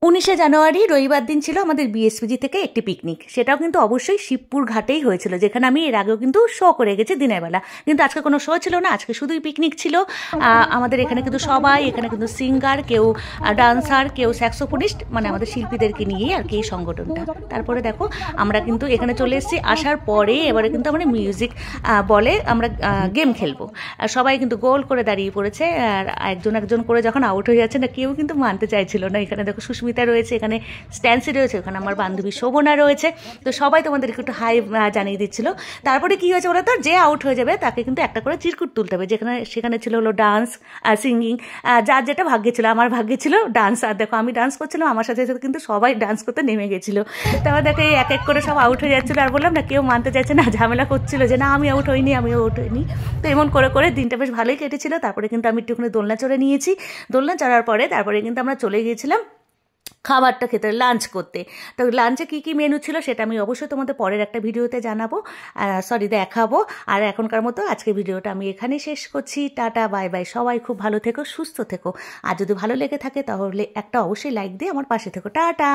19শে জানুয়ারি রবিবার দিন ছিল আমাদের বিএসপিজি থেকে একটি পিকনিক। সেটাও কিন্তু অবশ্যই শিবপুর ঘাটেই হয়েছিল, যেখানে আমি এর আগেও কিন্তু শো করে গেছি দিনের বেলা। কিন্তু আজকে কোনো শো ছিল না, আজকে শুধুই পিকনিক ছিল। আমাদের এখানে কিন্তু সবাই, এখানে কিন্তু সিঙ্গার, কেউ ডান্সার, কেউ স্যাক্সোফোনিস্ট, মানে আমাদের শিল্পীদেরকে নিয়েই আর কি এই সংগঠনটা। তারপরে দেখো আমরা কিন্তু এখানে চলে এসেছি। আসার পরে এবারে কিন্তু আমরা মিউজিক বলে আমরা গেম খেলবো। সবাই কিন্তু গোল করে দাঁড়িয়ে পড়েছে, আর একজন একজন করে যখন আউট হয়ে যাচ্ছে না, কেউ কিন্তু মানতে চাইছিল না। এখানে দেখো সুস্মিতা রয়েছে, এখানে স্ট্যান্সি রয়েছে, ওখানে আমার বান্ধবী শোভনা রয়েছে। তো সবাই তোমাদেরকে একটু হাই জানিয়ে দিচ্ছিল। তারপরে কি হয়েছে বলো তো, যে আউট হয়ে যাবে তাকে কিন্তু একটা করে চিরকুট তুলতে হবে। সেখানে ছিল হলো ডান্স আর সিঙ্গিং, যার যেটা ভাগ্যে ছিল। আমার ভাগ্যে ছিল ডান্স, আর দেখো আমি ডান্স করছিলাম, আমার সাথে সাথে কিন্তু সবাই ডান্স করতে নেমে গেছিলো। তারপর দেখো এই এক এক করে সব আউট হয়ে যাচ্ছিলো, আর বললাম না কেউ মানতে চাইছে না, ঝামেলা করছিল যে না আমি আউট হইনি, আমি আউট হইনি। তো এমন করে করে দিনটা বেশ ভালোই কেটেছিল। তারপরে কিন্তু আমি একটুখানি দোলনা চড়ে নিয়েছি। দোলনা চড়ার পরে তারপরে কিন্তু আমরা চলে গিয়েছিলাম খাবারটা খেতে, লাঞ্চ করতে। তো লাঞ্চে কী কী মেনু ছিল সেটা আমি অবশ্যই তোমাদের পরের একটা ভিডিওতে জানাবো, দেখাবো। আর এখনকার মতো আজকে ভিডিওটা আমি এখানে শেষ করছি। Tata, bye bye. সবাই খুব ভালো থেকো, সুস্থ থেকো। আর যদি ভালো লেগে থাকে তাহলে একটা অবশ্যই লাইক দিয়ে আমার পাশে থেকো। টাটা।